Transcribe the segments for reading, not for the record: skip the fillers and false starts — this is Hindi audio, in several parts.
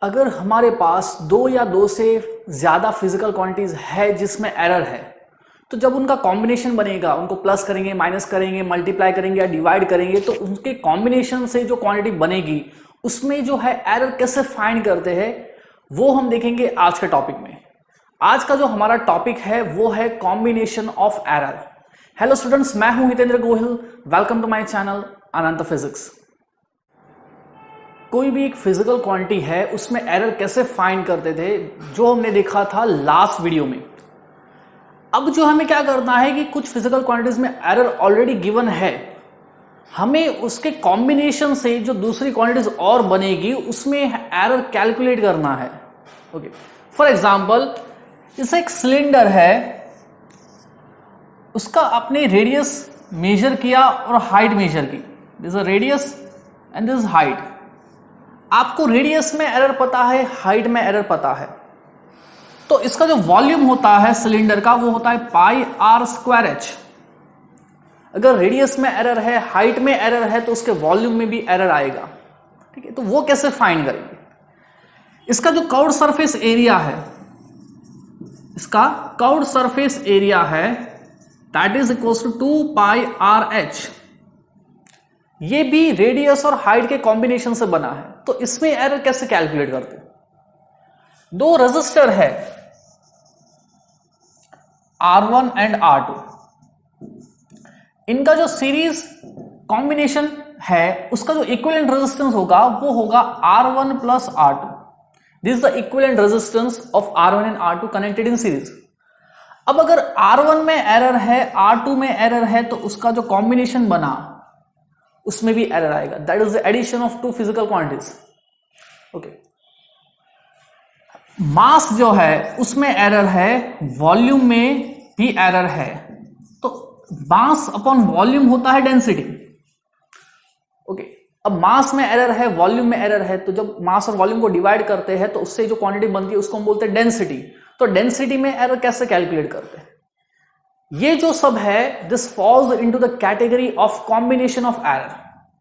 अगर हमारे पास दो या दो से ज़्यादा फिजिकल क्वांटिटीज है जिसमें एरर है, तो जब उनका कॉम्बिनेशन बनेगा, उनको प्लस करेंगे, माइनस करेंगे, मल्टीप्लाई करेंगे या डिवाइड करेंगे, तो उनके कॉम्बिनेशन से जो क्वांटिटी बनेगी उसमें जो है एरर कैसे फाइंड करते हैं वो हम देखेंगे आज के टॉपिक में। आज का जो हमारा टॉपिक है वो है combination of error. Hello students, मैं हूं Hitendra Gohil. Welcome to my channel Anant physics. कोई भी एक फिजिकल क्वांटिटी है उसमें एरर कैसे फाइंड करते थे, जो हमने देखा था लास्ट वीडियो में। अब जो हमें क्या करना है कि कुछ फिजिकल क्वांटिटीज में एरर ऑलरेडी गिवन है, हमें उसके कॉम्बिनेशन से जो दूसरी क्वांटिटीज और बनेगी उसमें एरर कैलकुलेट करना है। ओके, फॉर एग्जांपल जैसे एक सिलेंडर है, उसका आपने रेडियस मेजर किया और हाइट मेजर की। This is radius and this is height. आपको रेडियस में एरर पता है, हाइट में एरर पता है, तो इसका जो वॉल्यूम होता है सिलेंडर का वो होता है पाई आर स्क्वायर एच। अगर रेडियस में एरर है, हाइट में एरर है, तो उसके वॉल्यूम में भी एरर आएगा। ठीक है, तो वो कैसे फाइंड करेंगे? इसका जो कर्व्ड सरफेस एरिया है, इसका कर्व्ड सरफेस एरिया है that is equals to 2 pi R H. ये भी रेडियस और हाइट के कॉम्बिनेशन से बना है, तो इसमें एरर कैसे कैलकुलेट करते हैं? दो रेजिस्टर है R1 एंड R2, इनका जो सीरीज कॉम्बिनेशन है उसका जो इक्विवेलेंट रेजिस्टेंस होगा वो होगा R1 plus R2। This is the equivalent resistance of R1 and R2 connected in series. अब अगर R1 में एरर है, R2 में एरर है, तो उसका जो कॉम्बिनेशन बना उसमें भी एरर आएगा। That is the addition of two physical quantities. Okay, mass जो है उसमें एरर है, वॉल्यूम में भी एरर है, तो मास अपॉन वॉल्यूम होता है डेंसिटी। ओके, अब मास में एरर है, वॉल्यूम में एरर है, तो जब मास और वॉल्यूम को डिवाइड करते हैं तो उससे जो क्वांटिटी बनती है उसको हम बोलते हैं डेंसिटी। तो डेंसिटी में एरर कैसे कैलकुलेट करते हैं? ये जो सब है this falls into the category of combination of error.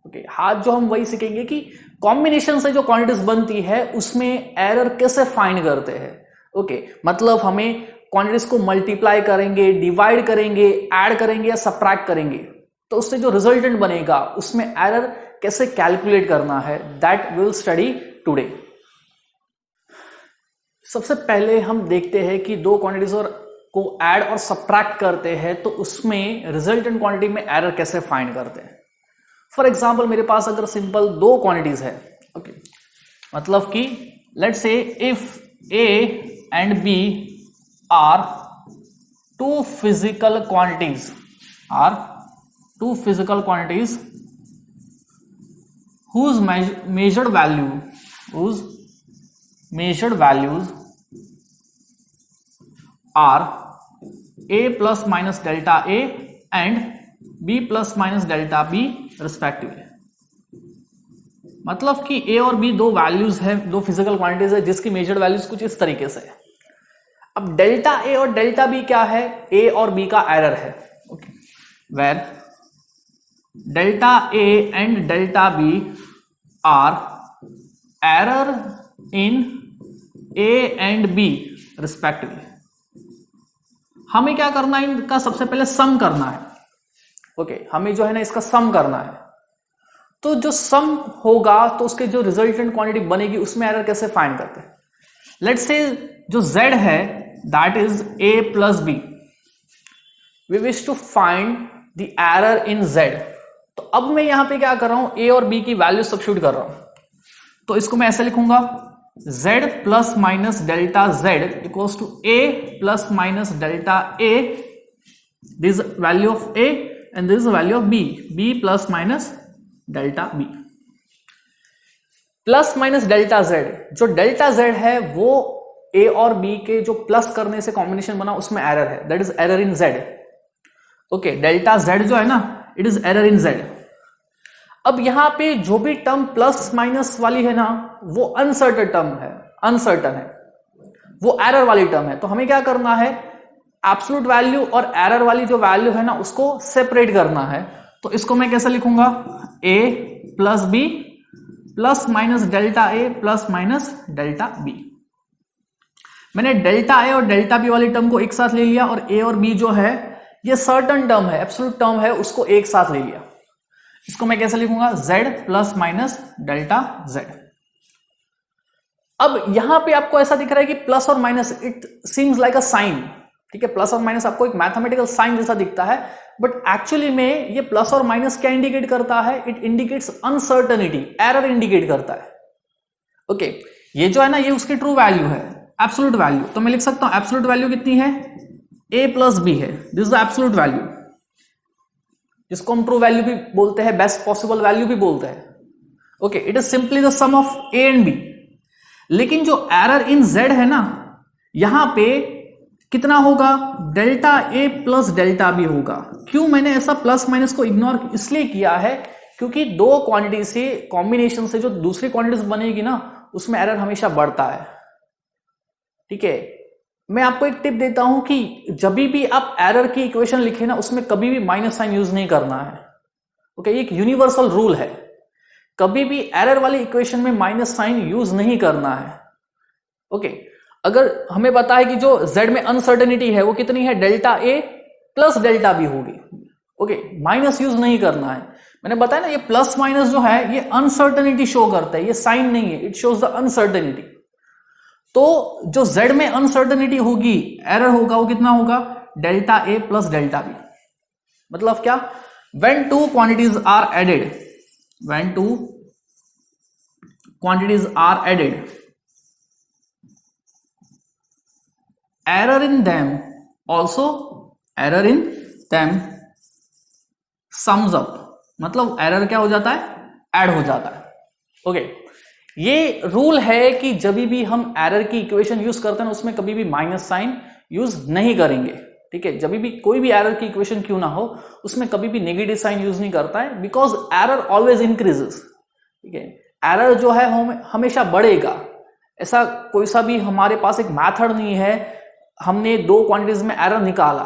Okay, आज जो हम वही सीखेंगे कि कॉम्बिनेशन से जो क्वांटिटीज बनती है उसमें एरर कैसे फाइंड करते हैं। ओके, मतलब हमें क्वांटिटीज को मल्टीप्लाई करेंगे, डिवाइड करेंगे, ऐड करेंगे या सबट्रैक्ट करेंगे, तो उससे जो रिजल्टेंट बनेगा उसमें एरर कैसे कैलकुलेट करना है, दैट विल स्टडी टुडे। सबसे पहले हम देखते हैं कि दो क्वांटिटीज को ऐड और सबट्रैक्ट करते हैं तो उसमें रिजल्टेंट क्वांटिटी में एरर कैसे फाइंड करते हैं। फॉर एग्जाम्पल मेरे पास अगर सिंपल दो क्वांटिटीज है, ओके, मतलब कि let's say if A and B are two physical quantities whose measured values are a plus minus delta a and b plus minus delta b respectively। मतलब कि a और b दो वैल्यूज है, दो फिजिकल क्वांटिटीज है जिसकी मेजर्ड वैल्यूज कुछ इस तरीके से है। अब डेल्टा a और डेल्टा b क्या है? a और b का एरर है। Okay, where delta a and delta b are error in a and b respectively. हमें क्या करना है? इनका सबसे पहले सम करना है। ओके, हमें जो है ना इसका सम करना है। तो जो सम होगा तो उसके जो रिजल्टेंट क्वांटिटी बनेगी उसमें एरर कैसे फाइंड करते हैं? लेट्स से जो z है that is a plus b। We wish to find the error in z। तो अब मैं यहां पे क्या कर रहा हूं? a और b की वैल्यू सब्स्टिट्यूट कर रहा हूं। तो इसको मैं ऐसे लिखूंगा z plus minus delta z equals to a plus minus delta a। This value of a and this value of b, b plus minus delta b। Plus minus delta z, जो डेल्टा z है वो a और b के जो प्लस करने से कॉम्बिनेशन बना उसमें एरर है, that is error in z। Okay, delta z जो है ना it is error in z। अब यहां पे जो भी टर्म प्लस माइनस वाली है ना वो अनसर्टन है, वो एरर वाली टर्म है। तो हमें क्या करना है? एब्सोल्यूट वैल्यू और एरर वाली जो वैल्यू है ना उसको सेपरेट करना है। तो इसको मैं कैसे लिखूंगा? a plus b plus minus delta A plus minus delta B. मैंने डेल्टा ए और डेल्टा बी वाली टर्म को एक साथ ले लिया और ए और बी जो है ये सर्टन टर्म है, एब्सोल्यूट टर्म है, उसको एक साथ ले लिया। इसको मैं कैसे लिखूंगा, z plus minus delta z। अब यहां पे आपको ऐसा दिख रहा है कि प्लस और minus, it seems like a sign, ठीक है, प्लस और माइनस आपको एक मैथमेटिकल साइन जैसा दिखता है, बट एक्चुअली में ये प्लस और माइनस क्या इंडिकेट करता है, it indicates uncertainty, error indicate करता है। ओके, ये जो है ना ये उसकी ट्रू वैल्यू है, एब्सोल्यूट वैल्यू। तो मैं लिख सकता हूं एब्सोल्यूट वैल्यू कितनी है, a प्लस बी है, this is the absolute value, जिसको हम ट्रू वैल्यू भी बोलते हैं, बेस्ट पॉसिबल वैल्यू भी बोलते हैं। Okay, it is simply the sum of a and b। लेकिन जो एरर इन z है ना, यहां पे कितना होगा, delta a plus delta b होगा। क्यों मैंने ऐसा प्लस माइनस को इग्नोर इसलिए किया है, क्योंकि दो क्वांटिटी से कॉम्बिनेशन से जो दूसरी क्वांटिटीज बनेगी ना, उसमें एरर हमेशा बढ़ता है। ठीक है, मैं आपको एक टिप देता हूं कि जब भी आप एरर की इक्वेशन लिखे ना, उसमें कभी भी माइनस साइन यूज नहीं करना है। ओके, एक यूनिवर्सल रूल है, कभी भी एरर वाली इक्वेशन में माइनस साइन यूज नहीं करना है। ओके, अगर हमें पता है कि जो z में अनसर्टेनिटी है वो कितनी है, delta A plus delta B होगी। ओके, माइनस यूज नहीं करना है। मैंने बताया ना, ये प्लस माइनस जो है ये अनसर्टेनिटी शो करता है, ये साइन नहीं है, इट शोज द अनसर्टेनिटी। तो जो z में अनसर्टेनिटी होगी, एरर होगा, वो कितना होगा, delta A plus delta B. मतलब क्या, when two quantities are added, when two quantities are added, error in them also, error in them sums up, मतलब एरर क्या हो जाता है, ऐड हो जाता है। ओके, ये रूल है कि जब भी हम एरर की इक्वेशन यूज करते हैं उसमें कभी भी माइनस साइन यूज नहीं करेंगे। ठीक है, जब भी कोई भी एरर की इक्वेशन क्यों ना हो, उसमें कभी भी नेगेटिव साइन यूज नहीं करता है, बिकॉज एरर ऑलवेज इंक्रीजेस। ठीक है, एरर जो है हमेशा बढ़ेगा। ऐसा कोई सा भी हमारे पास एक मैथड नहीं है, हमने दो क्वांटिटीज में एरर निकाला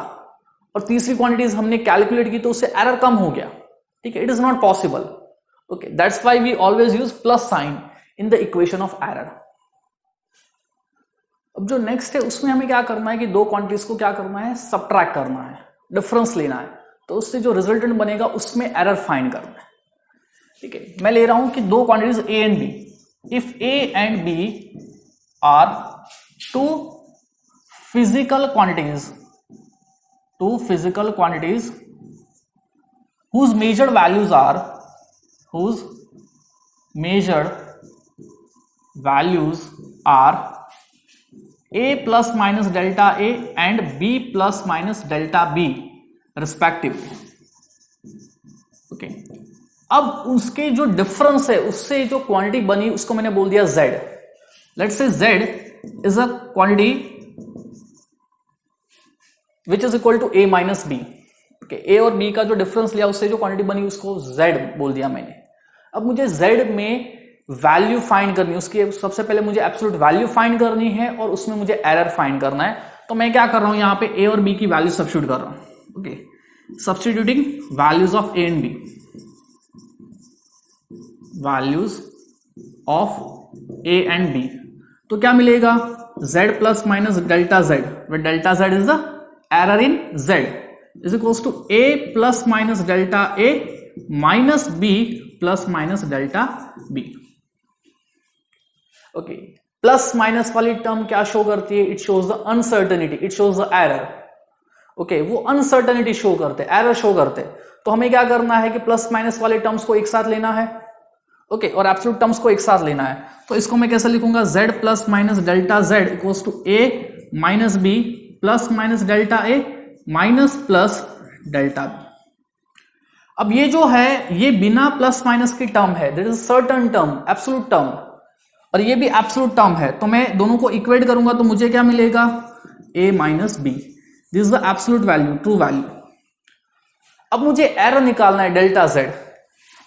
और तीसरी क्वांटिटीज हमने कैलकुलेट की तो उससे एरर कम हो गया। ठीक है, it is not possible. Okay, that's why we always use plus sign in the equation of error. अब जो नेक्स्ट है उसमें हमें क्या करना है कि दो क्वांटिटीज को क्या करना है, सबट्रैक्ट करना है, डिफरेंस लेना है, तो उससे जो रिजल्टेंट बनेगा उसमें एरर फाइंड करना है। ठीक है, मैं ले रहा हूं कि दो quantities A and B, if A and B are two physical quantities, two physical quantities whose measured values are a plus minus delta a and b plus minus delta b respectively. Okay, अब उसके जो डिफरेंस है उससे जो क्वांटिटी बनी उसको मैंने बोल दिया z। Let's say z is a quantity which is equal to a minus B. A और बी का जो डिफरेंस लिया उससे जो क्वांटिटी बनी उसको z बोल दिया मैंने। अब मुझे z में वैल्यू फाइंड करनी है, उसकी सबसे पहले मुझे एब्सोल्यूट वैल्यू फाइंड करनी है और उसमें मुझे एरर फाइंड करना है। तो मैं क्या कर रहा हूं, यहां पे a और b की वैल्यू सब्स्टिट्यूट कर रहा हूं। Okay, substituting values of a and b, values of a and b, तो क्या मिलेगा, z plus minus delta z, where delta z is the error in z, is equals to a plus minus delta a minus b plus minus delta b. Okay, plus minus वाली टर्म क्या शो करती है, it shows the uncertainty, it shows the error. Okay, वो अनसर्टेनिटी शो करते, एरर शो करते। तो हमें क्या करना है कि प्लस माइनस वाले टर्म्स को एक साथ लेना है। ओके, और एब्सोल्यूट टर्म्स को एक साथ लेना है। तो इसको मैं कैसे लिखूंगा, z plus minus delta z equals to a minus b plus minus delta A minus plus delta B. अब ये जो है ये बिना प्लस माइनस की टर्म है, that is certain term, absolute term, और ये भी एब्सोल्यूट टर्म है। तो मैं दोनों को इक्वेट करूंगा तो मुझे क्या मिलेगा, a minus B, this is the absolute value, true value. अब मुझे एरर निकालना है डेल्टा z।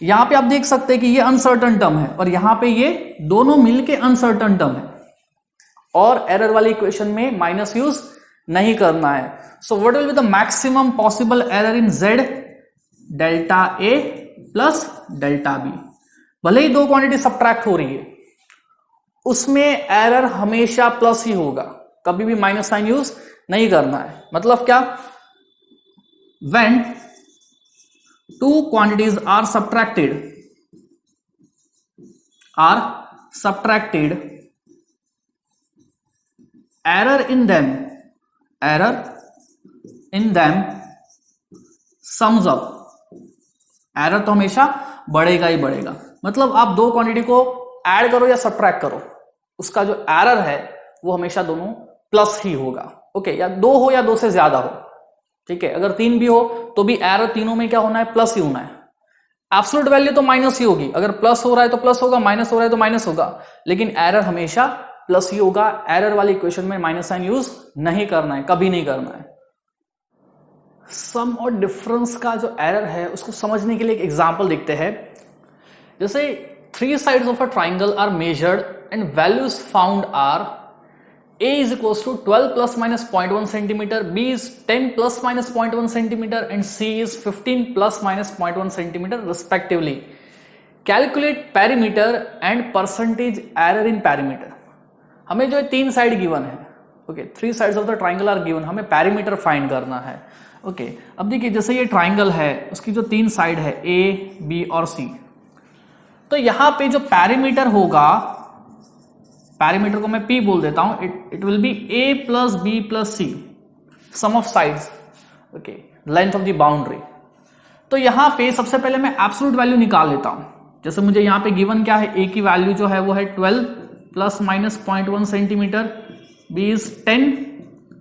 यहां पे आप देख सकते हैं कि ये अनसर्टेन टर्म है और यहां पे ये दोनों मिलके अनसर्टेन टर्म है, और एरर वाली इक्वेशन में माइनस यूज नहीं करना है। So what will be the maximum possible error in z, delta a plus delta b। भले ही दो क्वांटिटी सबट्रैक्ट हो रही है, उसमें एरर हमेशा प्लस ही होगा, कभी भी माइनस साइन यूज नहीं करना है। मतलब क्या, when two quantities are subtracted error in them sums up। Error तो हमेशा बढ़ेगा ही बढ़ेगा। मतलब आप दो क्वांटिटी को ऐड करो या सबट्रैक्ट करो, उसका जो एरर है वो हमेशा दोनों प्लस ही होगा। ओके, या दो हो या दो से ज्यादा हो, ठीक है। अगर तीन भी हो तो भी एरर तीनों में क्या होना है, प्लस ही होना है। एब्सोल्यूट वैल्यू तो माइनस ही होगी, अगर प्लस हो रहा है तो प्लस होगा, माइनस हो रहा है तो माइनस होगा, लेकिन एरर हमेशा प्लस ही होगा। एरर वाली इक्वेशन में माइनस साइन यूज नहीं करना है, कभी नहीं करना है। सम और डिफरेंस का जो एरर है उसको समझने के लिए एक एग्जांपल देखते हैं। जैसे 3 sides of a triangle are measured and values found are a is equals to 12 plus minus 0.1 centimeter, b is 10 plus minus 0.1 centimeter and c is 15 plus minus 0.1 centimeter respectively. Calculate perimeter and percentage error in perimeter। हमें जो है 3 साइड गिवन है, okay, 3 sides of the triangle are given, हमें पैरीमीटर फाइंड करना है। ओके, अब देखिए जैसे ये ट्राइंगल है, उसकी जो 3 साइड है ए, बी और सी, तो यहां पे जो पैरीमीटर होगा, पैरीमीटर को मैं P बोल देता हूं, it will be A plus B plus C, sum of sides, okay, length of the boundary. तो यहां पे सबसे पहले मैं एब्सोल्यूट वैल्यू निकाल लेता हूं। जैसे मुझे यहां पे गिवन क्या है, A की वैल्यू जो है वो है 12 plus minus 0.1 centimetre, B is 10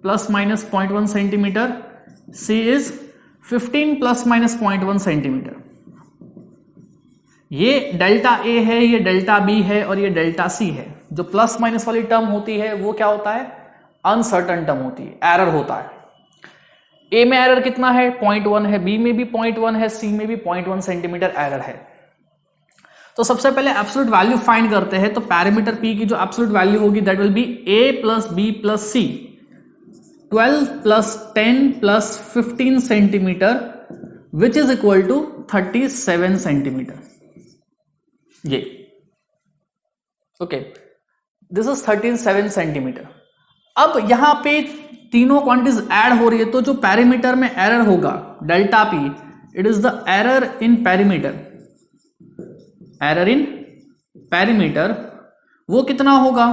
plus minus 0.1 centimetre, C is 15 plus minus 0.1 centimetre. ये डेल्टा ए है, ये डेल्टा बी है और ये डेल्टा सी है। जो प्लस माइनस वाली टर्म होती है वो क्या होता है, अनसर्टन टर्म होती है, एरर होता है। ए में एरर कितना है, 0.1 है, बी में भी 0.1 है, सी में भी 0.1 सेंटीमीटर एरर है। तो सबसे पहले एब्सोल्यूट वैल्यू फाइंड करते हैं। तो पैरामीटर पी की जो एब्सोल्यूट वैल्यू होगी that will be A plus B plus C, 12 plus 10 plus 15 centimetre which is equal to 37 centimetre. ये ओके, दिस इज 37 सेंटीमीटर। अब यहां पे तीनों क्वांटिटीज ऐड हो रही है, तो जो पैरीमीटर में एरर होगा delta P, it is the error in perimeter. Error in perimeter वो कितना होगा,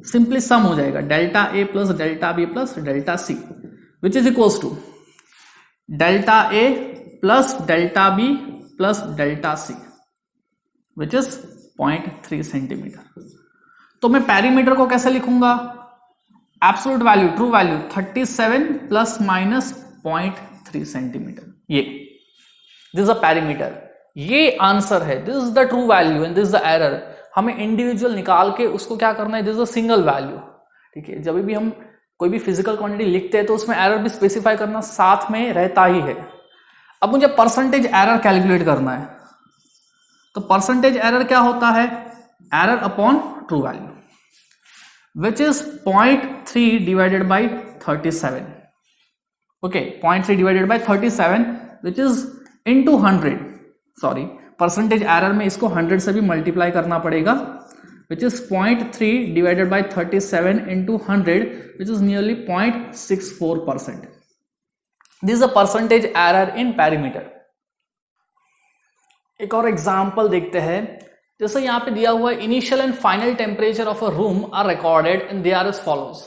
सिंपली सम हो जाएगा, delta A plus delta B plus delta C which is equals to delta A plus delta B plus delta C which is 0.3 centimetre. तो मैं पैरीमीटर को कैसे लिखूंगा, absolute value, true value 37 plus minus 0.3 centimetre. ये दिस इज अ पैरीमीटर, ये आंसर है, this is the true value and this is the error. हमें इंडिविजुअल निकाल के उसको क्या करना है, this is a single value. ठीक है, जब भी हम कोई भी फिजिकल क्वांटिटी लिखते हैं तो उसमें एरर भी स्पेसिफाई करना साथ में रहता ही है। अब मुझे परसेंटेज एरर कैलकुलेट करना है, तो परसेंटेज एरर क्या होता है, error upon true value which is 0.3 divided by 37। Okay, 0.3 divided by 37 which is into 100। Sorry, percentage error में इसको 100 से भी मल्टीप्लाई करना पड़ेगा, विच is 0.3 divided by 37 into 100 which is nearly 0.64%। This is a percentage error in perimeter. एक और एग्जाम्पल देखते हैं। जैसे यहां पे दिया हुआ है, initial and final temperature of a room are recorded and they are as follows.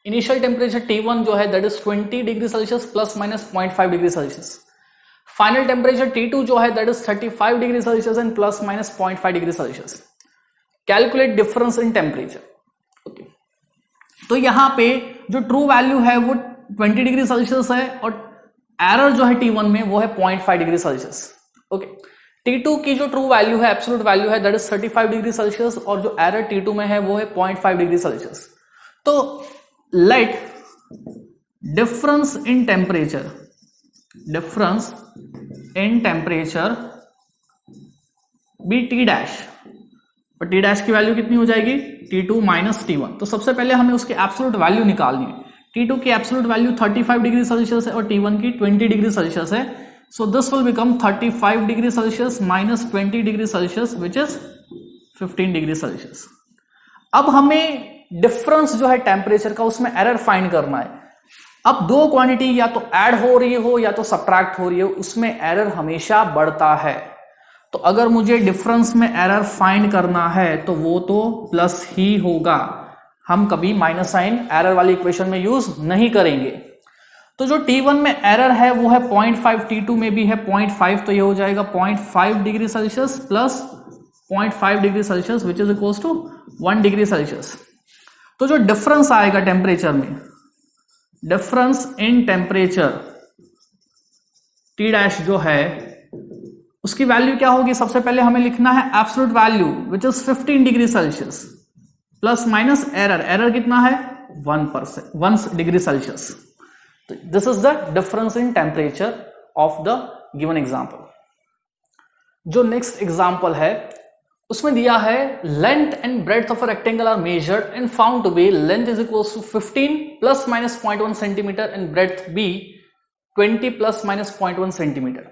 Initial temperature T1 जो है that is 20 degree Celsius plus minus 0.5 degree Celsius. Final temperature T2 जो है that is 35 degree Celsius and plus minus 0.5 degree Celsius. Calculate difference in temperature. Okay, तो यहां पे जो ट्रू वैल्यू है वो 20 डिग्री सेल्सियस है और एरर जो है T1 में वो है 0.5 डिग्री सेल्सियस। ओके, T2 की जो ट्रू वैल्यू है, एब्सोल्यूट वैल्यू है दैट इज 35 डिग्री सेल्सियस और जो एरर T2 में है वो है 0.5 डिग्री सेल्सियस। तो let difference in temperature, difference in temperature be T dash, और T डैश की वैल्यू कितनी हो जाएगी, T2 माइनस T1। तो सबसे पहले हमें उसकी एब्सोल्यूट वैल्यू निकालनी है। T2 की एब्सोल्यूट वैल्यू 35 डिग्री सेल्सियस है और T1 की 20 डिग्री सेल्सियस है। So this will become 35 degree Celsius minus 20 degree Celsius which is 15 degree Celsius. अब हमें डिफरेंस जो है टेम्परेचर का उसमें एरर फाइंड करना है. अब दो क्वांटिटी या तो ऐड हो रही हो या तो सब्ट्रैक्ट हो रही हो, उसमें एरर हमेशा बढ़ता है. तो अगर मुझे डिफरेंस में एरर फाइंड करना है तो वो तो प्लस ही होगा. हम कभी माइनस साइन एरर वाली इक्वेशन में यूज नहीं करेंगे. तो जो T1 में एरर है वो है 0.5, T2 में भी है 0.5, तो ये हो जाएगा 0.5 degree Celsius plus 0.5 degree Celsius which is equals to 1 degree Celsius. तो जो डिफरेंस आएगा टेम्परेचर में, difference in temperature T dash जो है उसकी वैल्यू क्या होगी? सबसे पहले हमें लिखना है absolute value which is 15 degree Celsius plus minus error. Error कितना है? 1 degree Celsius. This is the difference in temperature of the given example. जो नेक्स्ट एग्जाम्पल है उसमें दिया है length and breadth of a rectangle are measured and found to be length is equals to 15 plus minus 0.1 centimetre and breadth be 20 plus minus 0.1 centimetre.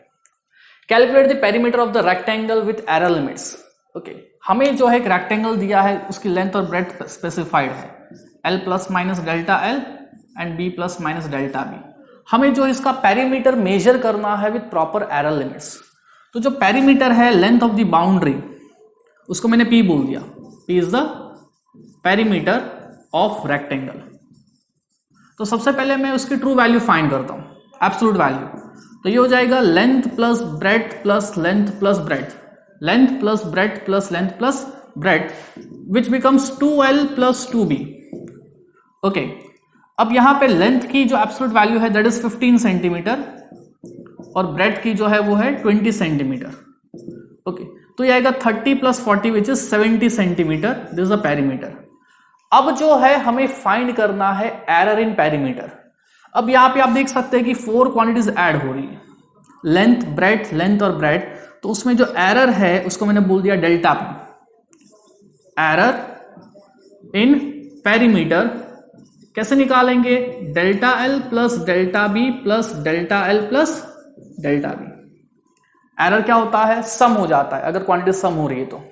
Calculate the perimeter of the rectangle with error limits. Okay, हमें जो है एक रेक्टेंगल दिया है, उसकी लेंथ और ब्रेड्थ स्पेसिफाइड है L plus minus delta L and B plus minus delta B. हमें जो इसका पेरीमीटर मेजर करना है विथ प्रॉपर एरर लिमिट्स. तो जो पेरीमीटर है लेंथ ऑफ द बाउंड्री उसको मैंने P बोल दिया. P is the perimeter of rectangle. तो सबसे पहले मैं उसकी ट्रू वैल्यू फाइंड करता हूं, एब्सोल्यूट वैल्यू. तो ये हो जाएगा length plus breadth plus length plus breadth, length plus breadth plus length plus breadth which becomes 2L plus 2B. Okay, अब यहां पे लेंथ की जो एब्सोल्यूट वैल्यू है दैट इज 15 सेंटीमीटर और ब्रेड्थ की जो है वो है 20 सेंटीमीटर. ओके, तो ये आएगा 30 plus 40 which is 70 centimetre. This is the perimeter. अब जो है हमें फाइंड करना है एरर इन पेरीमीटर. अब यहां पे आप देख सकते हैं कि 4 क्वांटिटीज ऐड हो रही है, लेंथ ब्रेड्थ लेंथ और ब्रेड्थ. तो उसमें जो एरर है उसको मैंने बोल दिया delta P. Error in perimeter कैसे निकालेंगे? Delta L plus delta B plus delta L plus delta B. Error क्या होता है? सम हो जाता है अगर क्वांटिटी सम हो रही है तो.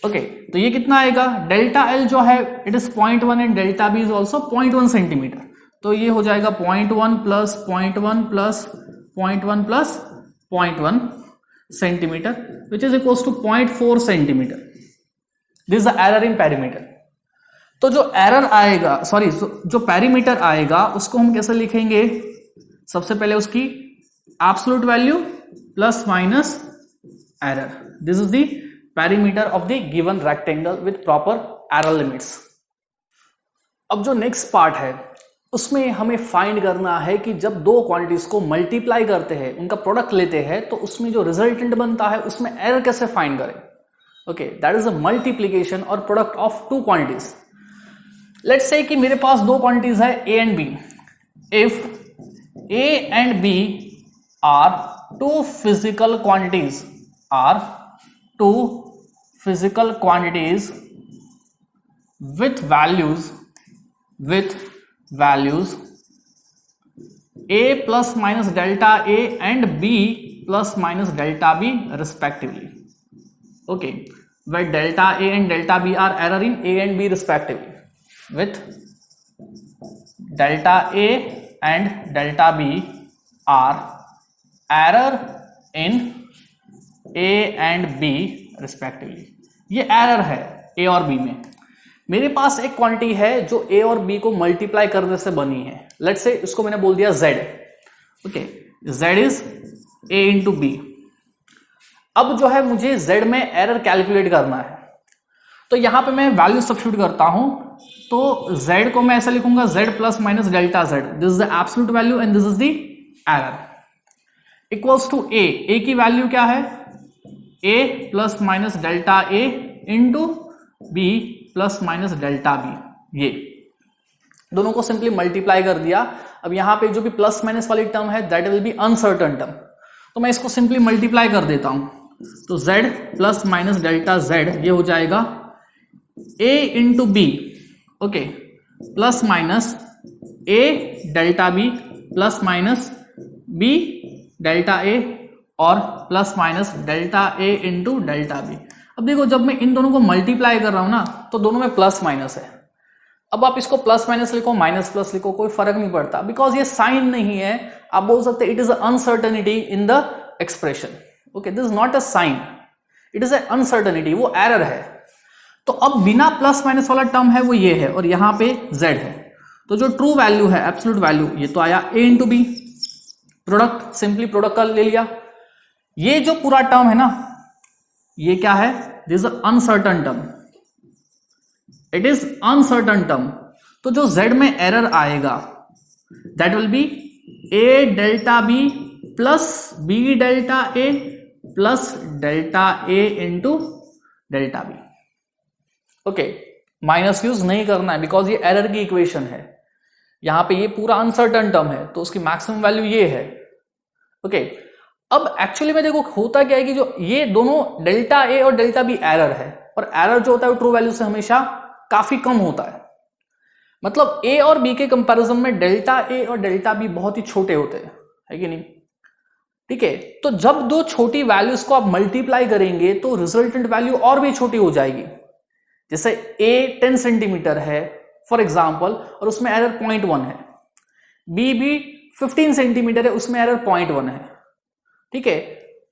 ओके, तो ये कितना आएगा? डेल्टा L जो है it is 0.1 and delta B is also 0.1 centimetre. तो ये हो जाएगा 0.1 plus 0.1 plus 0.1 plus 0.1 centimetre which is equals to 0.4 centimetre. This is the error in perimeter. तो जो एरर आएगा, सॉरी, जो पेरीमीटर आएगा उसको हम कैसे लिखेंगे? सबसे पहले उसकी absolute value plus minus error. This is the perimeter of the given rectangle with proper error limits. अब जो नेक्स्ट पार्ट है उसमें हमें फाइंड करना है कि जब दो क्वांटिटीज को मल्टीप्लाई करते हैं, उनका प्रोडक्ट लेते हैं, तो उसमें जो रिजल्टेंट बनता है उसमें एरर कैसे फाइंड करें. Okay, that is a multiplication और product of two quantities. Let's say कि मेरे पास दो क्वांटिटीज है A and B. If A and B are two physical quantities, are two physical quantities with values A plus minus delta A and B plus minus delta B respectively. Okay, where delta A and delta B are error in A and B respectively. With delta A and delta B are error in A and B respectively. ये error है A और B में. मेरे पास एक क्वांटिटी है जो A और B को मल्टीप्लाई करने से बनी है. लेट्स से इसको मैंने बोल दिया Z. Okay, Z is A into B. अब जो है मुझे Z में एरर कैलकुलेट करना है, तो यहां पे मैं वैल्यू सब्स्टिट्यूट करता हूं. तो Z को मैं ऐसा लिखूंगा Z plus minus delta Z. This is the absolute value and this is the error. Equals to A की वैल्यू क्या है? A plus minus delta A into B plus minus delta B. ये दोनों को सिंपली मल्टीप्लाई कर दिया. अब यहां पे जो भी प्लस माइनस वाली टर्म है that will B uncertain term, तो मैं इसको सिंपली मल्टीप्लाई कर देता हूं. तो Z plus minus delta Z ये हो जाएगा A into B. Okay, plus minus A delta B plus minus B delta A और plus minus delta A into delta B. अब देखो जब मैं इन दोनों को मल्टीप्लाई कर रहा हूं ना तो दोनों में प्लस माइनस है। अब आप इसको प्लस माइनस लिखो माइनस प्लस लिखो कोई फर्क नहीं पड़ता, बिकॉज ये साइन नहीं है। आप बोल सकते it is uncertainty in the expression. Okay, this is not a sign, it is a uncertainty, वो एरर है। तो अब बिना प्लस माइनस वाला टर्म है वो ये है और यहां पे z है। तो जो ट्रू वैल्यू है एब्सोल्यूट वैल्यू ये तो आया a into B, product simply product का ले लिया। ये जो पूरा टर्म है ना ये क्या है, this is uncertain term, it is uncertain term. तो जो z में एरर आएगा that will be a delta b plus b delta a plus delta a into delta b। Okay, minus use नहीं करना है बिकॉज ये एरर की इक्वेशन है। यहां पे ये पूरा अनसर्टन टर्म है तो उसकी मैक्सिमम वैल्यू ये है। ओके, अब एक्चुअली में देखो होता क्या है कि जो ये दोनों डेल्टा ए और डेल्टा बी एरर है, और एरर जो होता है वो ट्रू वैल्यू से हमेशा काफी कम होता है। मतलब ए और बी के कंपैरिजन में डेल्टा ए और डेल्टा बी बहुत ही छोटे होते हैं, है कि नहीं? ठीक है, तो जब दो छोटी वैल्यूज को आप मल्टीप्लाई करेंगे तो रिजल्टेंट वैल्यू और भी छोटी हो जाएगी। जैसे ए 10 सेंटीमीटर है फॉर एग्जाम्पल और उसमें एरर 0.1 है, बी भी 15 सेंटीमीटर है उसमें एरर 0.1 है। ठीक है,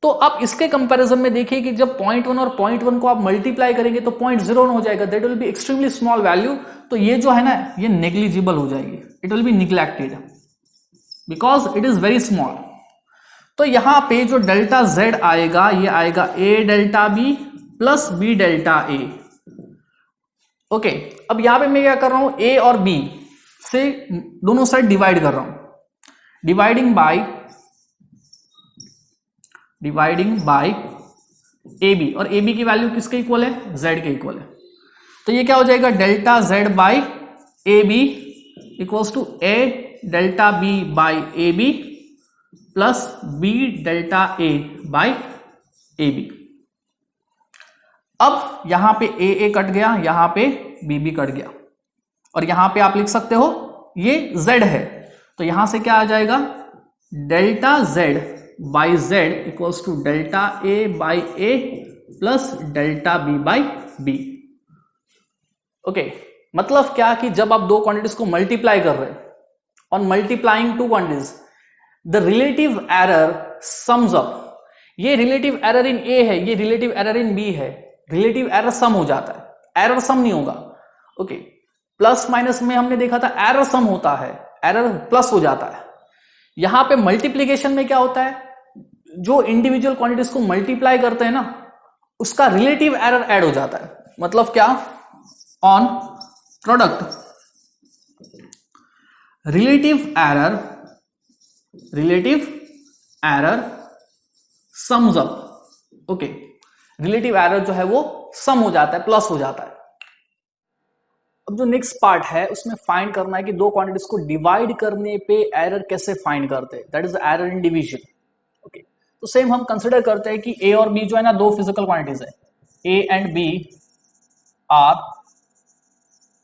तो आप इसके कंपैरिजन में देखिए कि जब 0.1 और 0.1 को आप मल्टीप्लाई करेंगे तो 0.01 हो जाएगा, that will be extremely small value. तो ये जो है ना ये नेग्लिजिबल हो जाएगी, it will be neglected because it is very small. तो यहां पे जो डेल्टा z आएगा ये आएगा a delta b plus b delta a। Okay, अब यहां पे मैं क्या कर रहा हूं, a और b से दोनों साइड डिवाइड कर रहा हूं, डिवाइडिंग बाय ab, और ab की वैल्यू किसके इक्वल है, z के इक्वल है। तो ये क्या हो जाएगा, delta z by ab equals to a delta b by ab plus b delta a by ab। अब यहां पे a कट गया, यहां पे b कट गया, और यहां पे आप लिख सकते हो ये z है, तो यहां से क्या आ जाएगा, delta z by z equals to delta a by a plus delta b by b। Okay, मतलब क्या कि जब आप दो क्वांटिटीज को मल्टीप्लाई कर रहे हैं, on multiplying two quantities the relative error sums up. ये रिलेटिव एरर इन a है, ये रिलेटिव एरर इन b है, रिलेटिव एरर सम हो जाता है, एरर सम नहीं होगा। ओके, प्लस माइनस में हमने देखा था एरर सम होता है, एरर प्लस हो जाता है। यहां पे मल्टीप्लीकेशन में क्या होता है, जो इंडिविजुअल क्वांटिटीज को मल्टीप्लाई करते हैं ना उसका रिलेटिव एरर ऐड हो जाता है। मतलब क्या, on product relative error sums up. Okay, relative error जो है वो सम हो जाता है, प्लस हो जाता है। अब जो नेक्स्ट पार्ट है उसमें फाइंड करना है कि दो क्वांटिटीज को डिवाइड करने पे एरर कैसे फाइंड करते हैं, that is error in division. Okay, तो सेम हम कंसिडर करते हैं कि ए और बी जो है ना दो फिजिकल क्वांटिटीज है, A and B are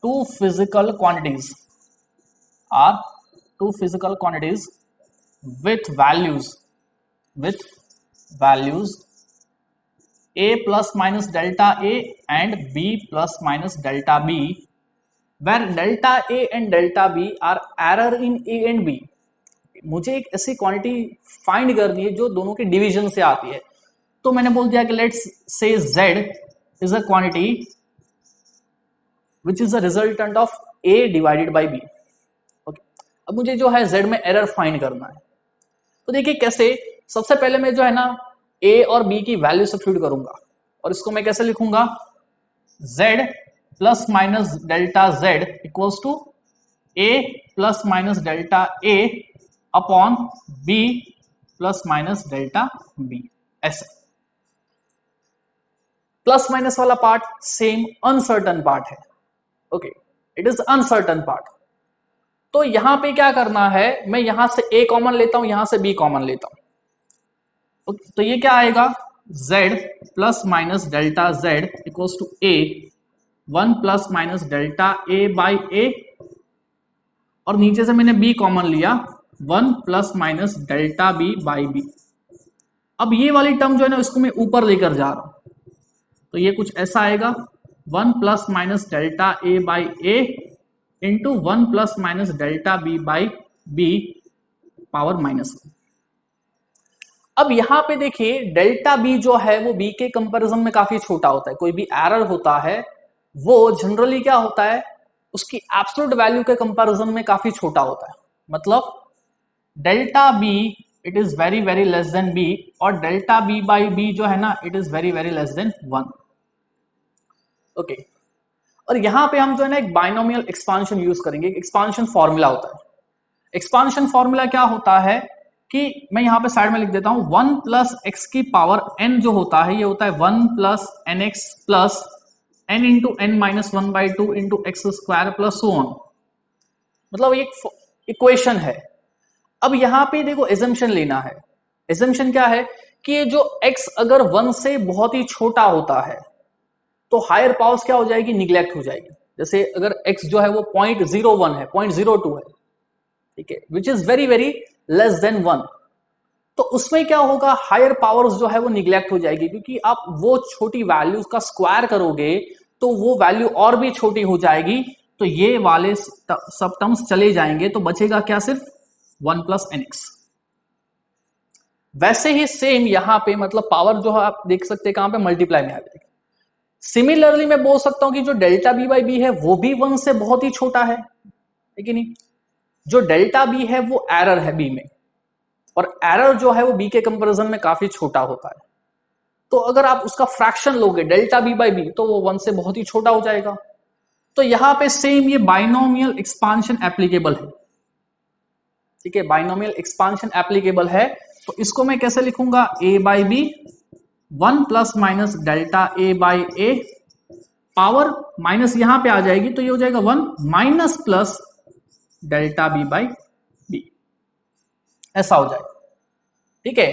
two physical quantities with values a plus minus delta a and b plus minus delta b, where delta a and delta b are error in a and b। मुझे एक ऐसी क्वांटिटी फाइंड करनी है जो दोनों के डिवीजन से आती है। तो मैंने बोल दिया कि let's say z is a quantity which is a resultant of a divided by b। Okay, अब मुझे जो है z में एरर फाइंड करना है। तो देखिए कैसे, सबसे पहले मैं जो है ना a और b की वैल्यू सब्स्टिट्यूट करूंगा, और इसको मैं कैसे लिखूंगा, z plus minus delta z equals to a plus minus delta a upon b plus minus delta b। ऐसे प्लस माइनस वाला पार्ट सेम अनसर्टन पार्ट है। Okay, it is uncertain part. तो यहां पे क्या करना है, मैं यहां से a कॉमन लेता हूं, यहां से b कॉमन लेता हूं। तो ये क्या आएगा, z plus minus delta z equals to a 1 plus minus delta a by a, और नीचे से मैंने b कॉमन लिया 1 plus minus delta B by B. अब ये वाली टर्म जो है ना इसको मैं ऊपर लेकर जा रहा हूं, तो ये कुछ ऐसा आएगा 1 plus minus delta A by A into 1 plus minus delta B by B power minus. अब यहां पे देखिए डेल्टा बी जो है वो बी के कंपैरिजन में काफी छोटा होता है। कोई भी एरर होता है वो जनरली क्या होता है, उसकी एब्सोल्यूट वैल्यू के कंपैरिजन में काफी छोटा होता है। मतलब delta B it is very very less than B, और डेल्टा बी बाई बी जो है ना it is very very less than 1। Okay, और यहां पे हम जो है ना एक बाइनोमियल एक्सपांशन यूज करेंगे। एक्सपांशन फॉर्मूला होता है। एक्सपांशन फॉर्मूला क्या होता है कि मैं यहां पे साइड में लिख देता हूं 1 प्लस एक्स की पावर n जो होता है ये होता है 1 plus N X plus n into N minus 1 by 2 into X square plus so on. मतलब एक इक्वेशन है। अब यहां पे देखो एजम्पशन लेना है। एजम्पशन क्या है कि ये जो x अगर 1 से बहुत ही छोटा होता है तो हायर पावर्स क्या हो जाएगी, निग्लेक्ट हो जाएगी। जैसे अगर x जो है वो 0.01 है, 0.02 है, ठीक है, which is very very less than 1, तो उसमें क्या होगा, हायर पावर्स जो है वो निग्लेक्ट हो जाएगी, क्योंकि आप वो छोटी वैल्यूज का स्क्वायर करोगे तो वो वैल्यू और भी छोटी हो जाएगी, तो ये वाले सब टर्म्स चले जाएंगे, तो बचेगा क्या, सिर्फ 1 प्लस एन एक्स। वैसे ही सेम यहां पे मतलब पावर जो है आप देख सकते हैं कहां पे, मल्टीप्लाई में आ जाएगी। सिमिलरली मैं बोल सकता हूं कि जो डेल्टा बी बाई बी है वो भी 1 से बहुत ही छोटा है कि नहीं। जो डेल्टा बी है वो एरर है बी में, और एरर जो है वो बी के कंपैरिजन में काफी छोटा होता है। तो अगर आप उसका फ्रैक्शन लोगे डेल्टा बी बाई बी तो वो 1 से बहुत ही छोटा हो जाएगा। तो यहां पे सेम ये बाइनोमियल एक्सपांशन एप्लीकेबल है, ठीक है, बाइनोमियल एक्सपांशन एप्लीकेबल है। तो इसको मैं कैसे लिखूंगा, A by B 1 plus minus delta A by A, power minus यहां पे आ जाएगी तो ये हो जाएगा 1 minus plus delta B by B, ऐसा हो जाएगा, ठीक है।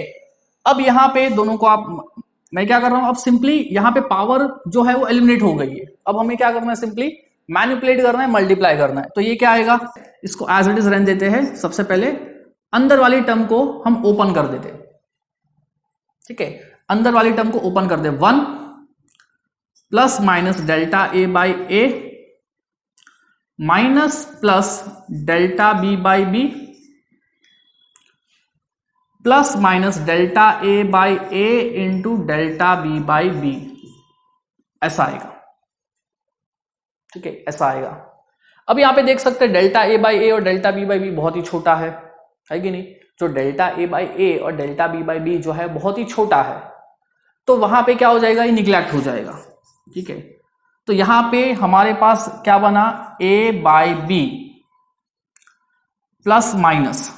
अब यहां पे दोनों को आप, मैं क्या कर रहा हूं, अब सिंपली यहां पे पावर जो है वो एलिमिनेट हो गई है। अब हमें क्या करना है, सिंपली मैनिपुलेट करना है, मल्टीप्लाई करना है। तो ये क्या आएगा, इसको एज इट इज रहने देते हैं। सबसे पहले अंदर वाली टर्म को हम ओपन कर देते हैं, ठीक है, अंदर वाली टर्म को ओपन कर दे, 1 plus minus delta A by A minus plus delta B by B plus minus delta A by A into delta B by B, ऐसा आएगा, ठीक है, ऐसा आएगा। अब यहां पे देख सकते हैं डेल्टा ए बाई ए और डेल्टा बी बाई बी बहुत ही छोटा है कि नहीं। जो डेल्टा ए बाई ए और डेल्टा बी बाई बी जो है बहुत ही छोटा है, तो वहां पे क्या हो जाएगा, ये निग्लेक्ट हो जाएगा, ठीक है। तो यहां पे हमारे पास क्या बना, A by B plus minus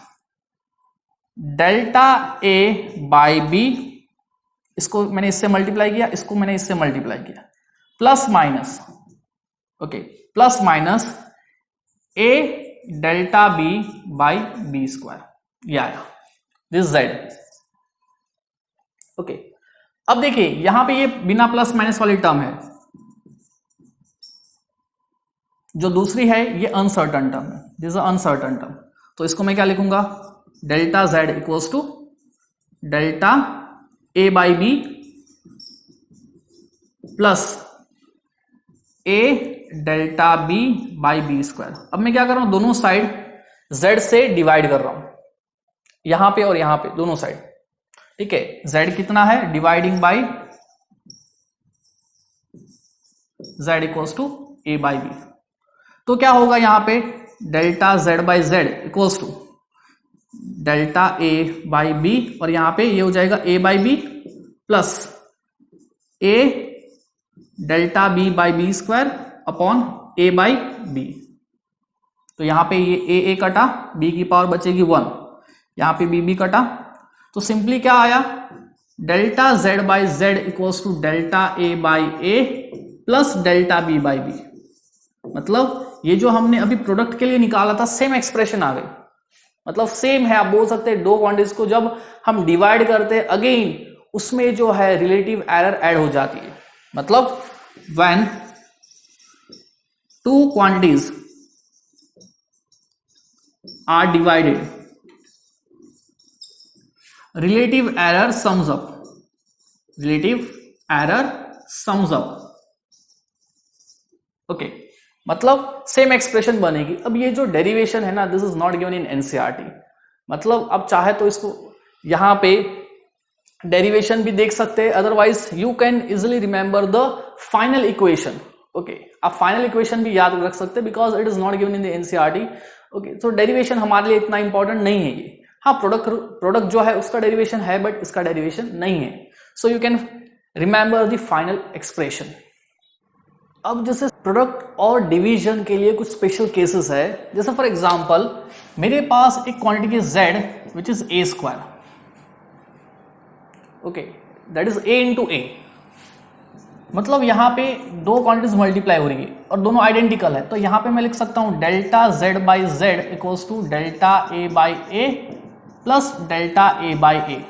delta A by B, इसको मैंने इससे मल्टीप्लाई किया, इसको मैंने इससे मल्टीप्लाई किया, plus minus, okay, plus minus A delta B by B square, ये आया, दिस जेड, ओके। अब देखिए यहां पे ये बिना प्लस माइनस वाली टर्म है, जो दूसरी है ये अनसर्टन टर्म है, दिस इज अनसर्टन टर्म। तो इसको मैं क्या लिखूंगा, delta Z equals to delta A by B plus A delta B by B square. अब मैं क्या कर रहा हूं, दोनों साइड z से डिवाइड कर रहा हूं, यहां पे और यहां पे दोनों साइड, ठीक है। z कितना है, dividing by z equals to A by B. तो क्या होगा यहां पे, delta z by Z equals to delta A by B, और यहां पे ये हो जाएगा A by B plus A delta B by B square upon A by B. तो यहां पे ये ए कटा, बी की पावर बचेगी 1, यहां पे बी कटा, तो सिंपली क्या आया, delta Z by Z equals to delta A by A plus delta B by B. मतलब ये जो हमने अभी प्रोडक्ट के लिए निकाला था सेम एक्सप्रेशन आ गई, मतलब सेम है। आप बोल सकते हैं दो क्वांटिटीज को जब हम डिवाइड करते हैं अगेन उसमें जो है रिलेटिव एरर ऐड हो जाती है। मतलब when two quantities are divided relative error sums up, relative error sums up. Okay, मतलब सेम एक्सप्रेशन बनेगी। अब ये जो डेरिवेशन है ना, this is not given in NCERT. मतलब अब चाहे तो इसको यहां पे डेरिवेशन भी देख सकते हैं, otherwise you can easily remember the final equation. Okay, आप फाइनल इक्वेशन भी याद रख सकते हैं because it is not given in the NCERT. Okay, तो डेरिवेशन हमारे लिए इतना इंपॉर्टेंट नहीं है ये। हाँ, प्रोडक्ट जो है उसका डेरिवेशन है, बट इसका डेरिवेशन नहीं है। So you can remember the final expression. अब जैसे प्रोडक्ट और डिवीजन के लिए कुछ स्पेशल केसेस है। जैसे फॉर एग्जांपल मेरे पास एक quantity z which is a square. Okay, that is a into A. मतलब यहां पे दो क्वांटिटीज मल्टीप्लाई हो रही है और दोनों आइडेंटिकल है, तो यहां पे मैं लिख सकता हूं delta z by Z equals to delta a by A plus delta a by A.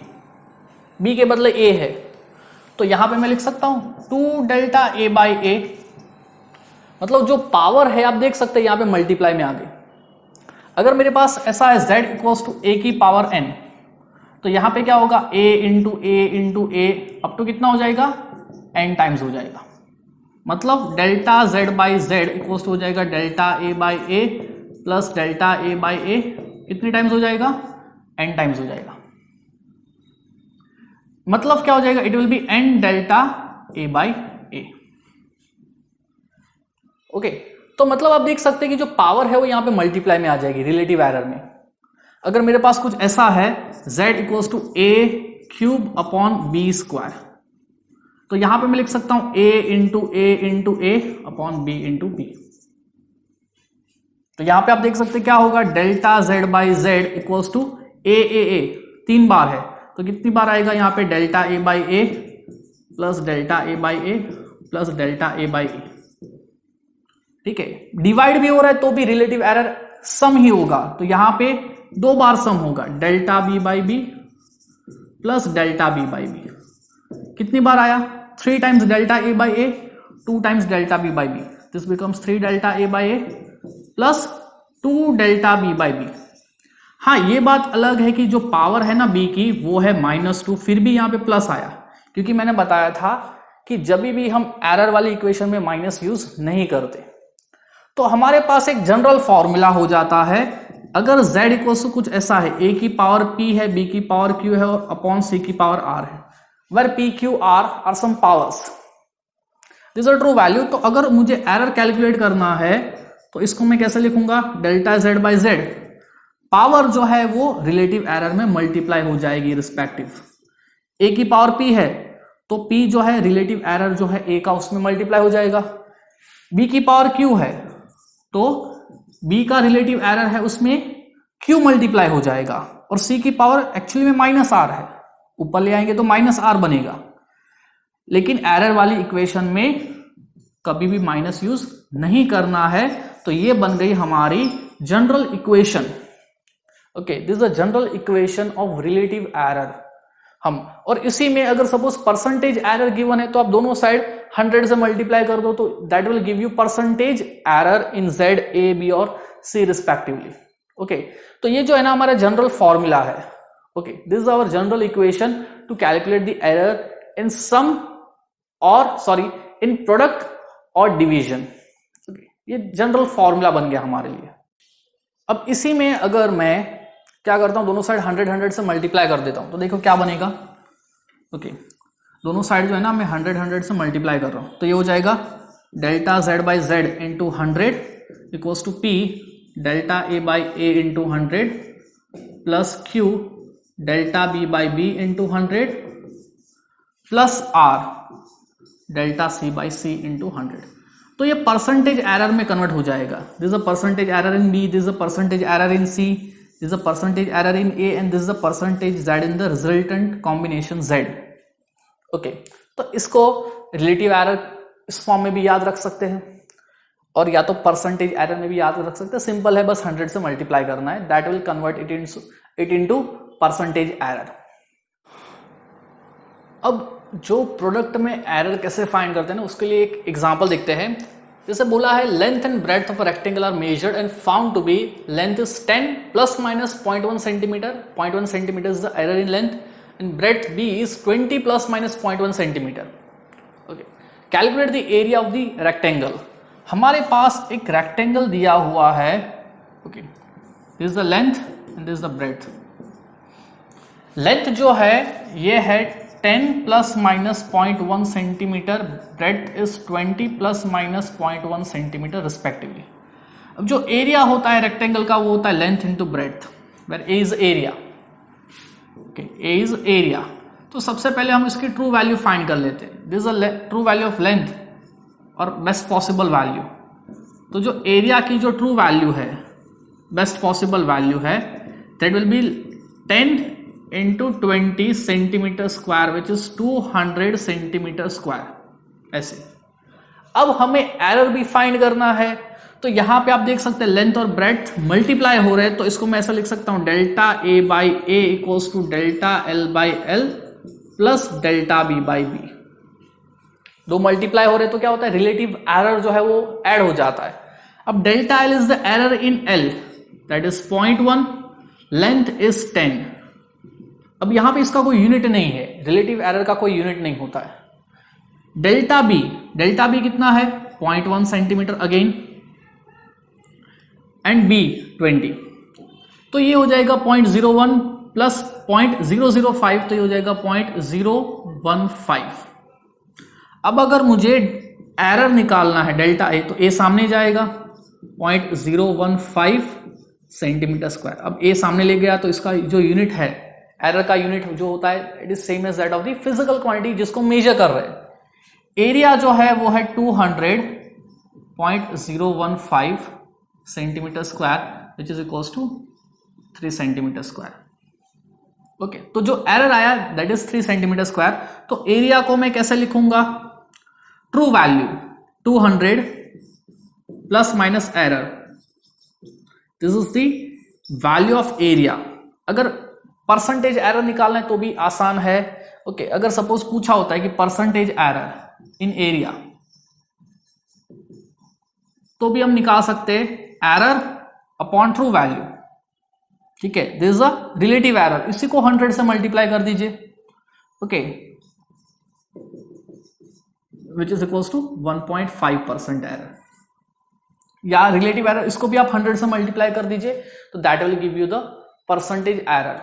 b के बदले a है, तो यहां पे मैं लिख सकता हूं 2 डेल्टा a बाई ए। मतलब जो पावर है आप देख सकते हैं यहां पे मल्टीप्लाई में आ गई। अगर मेरे पास ऐसा है z इक्वल्स टू a की पावर n, तो यहां पे क्या होगा a into A up to कितना हो जाएगा n टाइम्स हो जाएगा। मतलब delta z by Z equals to हो जाएगा delta a by A plus delta a by A. कितनी टाइम्स हो जाएगा n टाइम्स हो जाएगा। मतलब क्या हो जाएगा, it will B n delta a by A. Okay, तो मतलब आप देख सकते हैं कि जो पावर है वो यहां पे मल्टीप्लाई में आ जाएगी रिलेटिव एरर में। अगर मेरे पास कुछ ऐसा है z equals to a cube upon B square, तो यहां पे मैं लिख सकता हूं a into A upon b into B. तो यहां पे आप देख सकते हैं क्या होगा, delta z by Z equals to A 3 बार है, तो कितनी बार आएगा यहाँ पे delta a by A plus delta a by A plus delta a by A. ठीक है, डिवाइड भी हो रहा है तो भी रिलेटिव एरर सम ही होगा, तो यहां पे 2 बार सम होगा delta b by B plus delta b by B. कितनी बार आया 3 times delta a by A 2 times delta b by B, this becomes 3 delta a by A plus 2 delta b by B. हाँ, ये बात अलग है कि जो पावर है ना b की वो है -2, फिर भी यहां पे प्लस आया क्योंकि मैंने बताया था कि जब भी हम एरर वाली इक्वेशन में माइनस यूज नहीं करते। तो हमारे पास एक जनरल फॉर्मूला हो जाता है, अगर z इक्वल्स टू कुछ ऐसा है, a की पावर p है, b की पावर q है और अपॉन c की पावर r है, where p q r are some powers, this are true value. तो अगर मुझे एरर कैलकुलेट करना है तो इसको मैं कैसे लिखूंगा, delta z by Z, power जो है वो रिलेटिव एरर में मल्टीप्लाई हो जाएगी रिस्पेक्टिव। a की पावर p है तो p जो है रिलेटिव एरर जो है a का उसमें मल्टीप्लाई हो जाएगा। b की पावर q है तो b का रिलेटिव एरर है उसमें q मल्टीप्लाई हो जाएगा, और c की पावर एक्चुअली में माइनस r है, ऊपर ले आएंगे तो माइनस r बनेगा। लेकिन एरर वाली इक्वेशन में कभी भी माइनस यूज नहीं करना है, तो ये बन गई हमारी general equation. Okay, this is the general equation of relative error. हम और इसी में अगर सपोज परसेंटेज एरर गिवन है तो आप दोनों साइड 100 से मल्टीप्लाई कर दो, तो that will give you percentage error in z, a, b और c रिस्पेक्टिवली। ओके, तो ये जो है ना हमारा जनरल फॉर्मूला है। Okay, this is our general equation to calculate the error in sum और सॉरी इन प्रोडक्ट और डिवीजन। ये जनरल फॉर्मूला बन गया हमारे लिए। अब इसी में अगर मैं क्या करता हूं, दोनों साइड 100 से मल्टीप्लाई कर देता हूं, तो देखो क्या बनेगा। ओके, दोनों साइड जो है ना मैं 100 से मल्टीप्लाई कर रहा हूं, तो ये हो जाएगा delta z by Z into 100 equals to p delta a by A into 100 plus q delta b by B into 100 plus r delta c by c into 100। तो ये परसेंटेज एरर में कन्वर्ट हो जाएगा। This is a percentage error in b, this is a percentage error in c, this is a percentage error in a and this is a percentage z in the resultant combination z। Okay, तो इसको रिलेटिव एरर इस फॉर्म में भी याद रख सकते हैं और या तो परसेंटेज एरर में भी याद रख सकते हैं। सिंपल है, बस 100 से मल्टीप्लाई करना है, that will convert it into percentage error. अब जो प्रोडक्ट में एरर कैसे फाइंड करते हैं ना, उसके लिए एक एग्जांपल देखते हैं। जैसे बोला है length and breadth of a rectangle are measured and found to be length is 10 plus minus 0.1 centimetre, 0.1 centimetre is the error in length, and breadth B is 20 plus minus 0.1 centimeter. Okay. Calculate the area of the rectangle. हमारे पास एक rectangle दिया हुआ है. Okay. This is the length and this is the breadth. Length जो है ये है 10 plus minus 0.1 centimeter. Breadth is 20 plus minus 0.1 centimeter respectively. अब जो एरिया होता है रेक्टेंगल का वो होता है length into breadth, where A is area. Okay, A is area. तो सबसे पहले हम इसकी ट्रू वैल्यू फाइंड कर लेते हैं. This is true value of length और बेस्ट पॉसिबल वैल्यू. तो जो एरिया की जो ट्रू वैल्यू है, बेस्ट पॉसिबल वैल्यू है, that will B 10 into 20 centimetre square which is 200 centimetre square. ऐसे. अब हमें एरर भी फाइंड करना है. तो यहां पे आप देख सकते हैं लेंथ और ब्रेड्थ मल्टीप्लाई हो रहे हैं, तो इसको मैं ऐसा लिख सकता हूं delta A by A equals to delta L by L plus delta B by B. दो मल्टीप्लाई हो रहे हैं तो क्या होता है, रिलेटिव एरर जो है वो ऐड हो जाता है. अब delta L is the error in L, that is 0.1, length is 10. अब यहां पे इसका कोई यूनिट नहीं है, रिलेटिव एरर का कोई यूनिट नहीं होता है. डेल्टा बी कितना है, 0.1 सेंटीमीटर अगेन, एंड बी 20. तो ये हो जाएगा 0.01 प्लस 0.005, तो ये हो जाएगा 0.015. अब अगर मुझे एरर निकालना है डेल्टा ए, तो ए सामने जाएगा 0.015 सेंटीमीटर स्क्वायर. अब ए सामने ले गया तो इसका जो यूनिट है, एरर का यूनिट जो होता है, it is same as that of the physical quantity जिसको मेजर कर रहे हैं. एरिया जो है वो है 200.015 centimetre square which is equals to 3 centimetre square. Okay, तो जो एरर आया दैट इज 3 सेंटीमीटर स्क्वायर. तो एरिया को मैं कैसे लिखूंगा, true value 200 plus minus error, this is the value of area. अगर परसेंटेज एरर निकालना है तो भी आसान है. ओके, अगर सपोज पूछा होता है कि परसेंटेज एरर इन एरिया, तो भी हम निकाल सकते हैं एरर अपॉन ट्रू वैल्यू. ठीक है, this is a relative error. इसी को 100 से मल्टीप्लाई कर दीजिए. Okay, which is equals to 1.5% error, या रिलेटिव एरर, इसको भी आप 100 से मल्टीप्लाई कर दीजिए, तो that will give you the percentage error.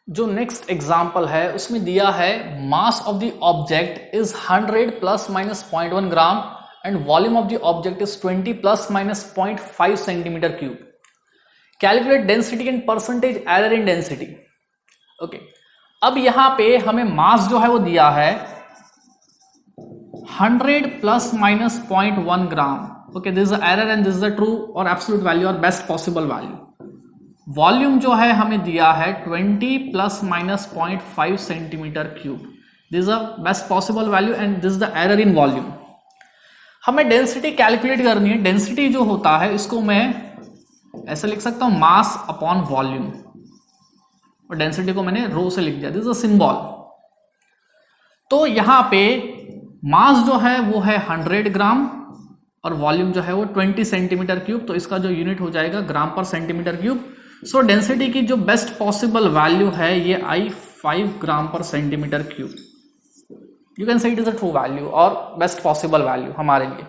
जो नेक्स्ट एग्जाम्पल है उसमें दिया है mass of the object is 100 plus minus 0.1 gram and volume of the object is 20 plus minus 0.5 centimeter cube. Calculate density and percentage error in density. Okay. अब यहां पे हमें मास जो है वो दिया है 100 plus minus 0.1 gram. Okay, this is the error and this is the true or absolute value or best possible value. Volume जो है हमें दिया है 20 plus minus 0.5 centimeter cube. This is the best possible value and this is the error in volume. हमें डेंसिटी कैलकुलेट करनी है. डेंसिटी जो होता है इसको मैं ऐसे लिख सकता हूं, मास अपॉन वॉल्यूम, और डेंसिटी को मैंने रो से लिख दिया, दिस इज अ सिंबल. तो यहां पे मास जो है वो है 100 ग्राम और वॉल्यूम जो है वो 20 सेंटीमीटर क्यूब. तो इसका जो यूनिट हो जाएगा ग्राम पर सेंटीमीटर क्यूब. सो डेंसिटी की जो बेस्ट पॉसिबल वैल्यू है ये आई 5 ग्राम पर centimetre cube. You can say it is a true value और बेस्ट पॉसिबल वैल्यू हमारे लिए.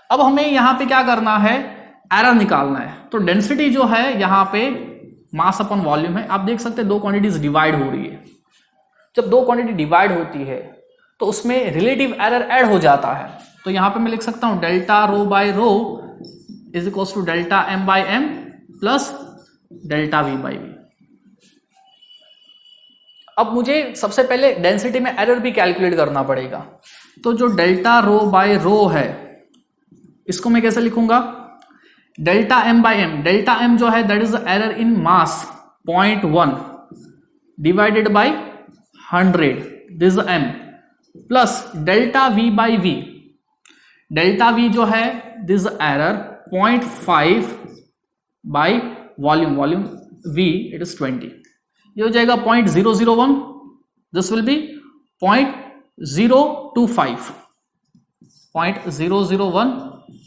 अब हमें यहां पे क्या करना है, एरर निकालना है. तो डेंसिटी जो है यहां पे मास अपॉन वॉल्यूम है. आप देख सकते हैं दो क्वांटिटीज डिवाइड हो रही है. जब दो क्वांटिटी डिवाइड होती है तो उसमें रिलेटिव एरर ऐड हो जाता है. तो यहां पे मैं लिख सकता हूं delta rho by rho is equals to delta M by M plus delta V by V. अब मुझे सबसे पहले डेंसिटी में एरर भी कैलकुलेट करना पड़ेगा. तो जो डेल्टा रो बाय रो है इसको मैं कैसे लिखूंगा, delta M by M. Delta M जो है that is the error in mass 0.1 divided by 100, this is M, plus delta V by V. Delta V जो है this is error 0.5 by volume, volume V it is 20. ये हो जाएगा 0.001, this will be 0.025, 0.001,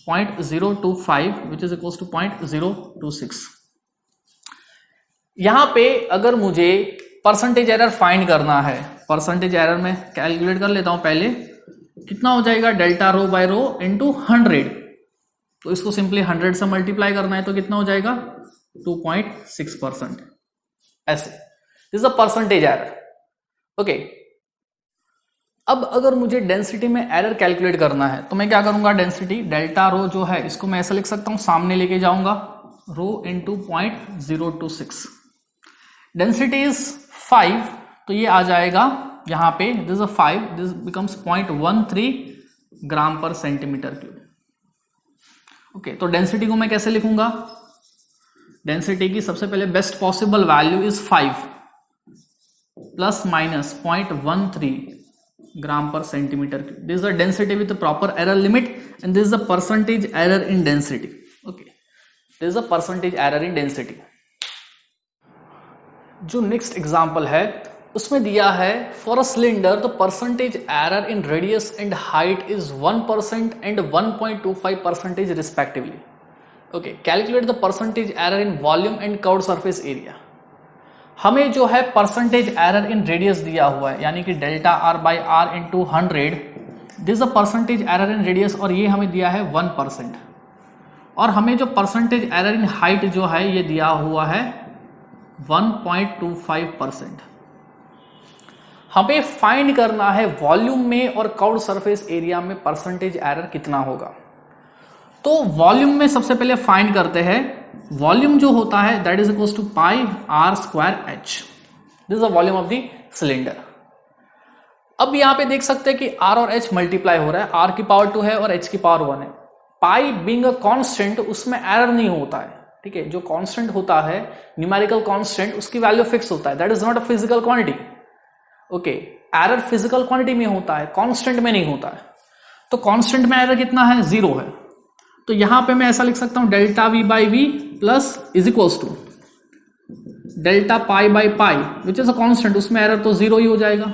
0.025 which is equals to 0.026. यहां पे अगर मुझे परसेंटेज एरर फाइंड करना है। परसेंटेज एरर में कैलकुलेट कर लेता हूं पहले, कितना हो जाएगा delta rho by rho into 100, तो इसको सिंपली 100 से मल्टीप्लाई करना है तो कितना हो जाएगा 2.6%। ऐसे this a percentage error. Okay, अब अगर मुझे डेंसिटी में एरर कैलकुलेट करना है तो मैं क्या करूंगा, डेंसिटी डेल्टा रो जो है इसको मैं ऐसा लिख सकता हूं, सामने लेके जाऊंगा रो इंटू 0.026, डेंसिटी इज 5, तो ये आ जाएगा यहां पे दिस अ 5, दिस बिकम्स 0.13 ग्राम पर सेंटीमीटर क्यूब। ओके, तो डेंसिटी को मैं कैसे लिखूंगा, डेंसिटी की सबसे पहले best possible value is 5 plus minus 0.13 ग्राम पर centimetre cube. This is the density with proper error limit and this is the percentage error in density. Okay, this is the percentage error in density. जो नेक्स्ट एग्जांपल है उसमें दिया है for a cylinder the percentage error in radius and height is 1% and 1.25% respectively. Okay, calculate the percentage error in volume and curved surface area. हमें जो है परसेंटेज एरर इन रेडियस दिया हुआ है, यानी कि delta R by R into 100, this a percentage error in radius, और ये हमें दिया है 1%। और हमें जो परसेंटेज एरर इन हाइट जो है ये दिया हुआ है 1.25%। हमें फाइंड करना है वॉल्यूम में और कर्व्ड सरफेस एरिया में परसेंटेज एरर कितना होगा। तो वॉल्यूम में सबसे पहले फाइंड करते हैं, वॉल्यूम जो होता है that is equals to pi R square H, this is the volume of the cylinder. अब यहां पे देख सकते हैं कि आर और एच मल्टीप्लाई हो रहा है, आर की पावर 2 है और एच की पावर 1 है। पाई बीइंग अ कांस्टेंट उसमें एरर नहीं होता है, ठीक है, जो कांस्टेंट होता है न्यूमेरिकल कांस्टेंट उसकी वैल्यू फिक्स होता है, that is not a physical quantity. Okay, error physical quantity में होता है, कांस्टेंट में नहीं होता है। तो कांस्टेंट में एरर कितना है, 0 है। तो यहां पे मैं ऐसा लिख सकता हूं delta V by V plus is equals to delta pi by pi which is a constant, उसमें एरर तो 0 ही हो जाएगा।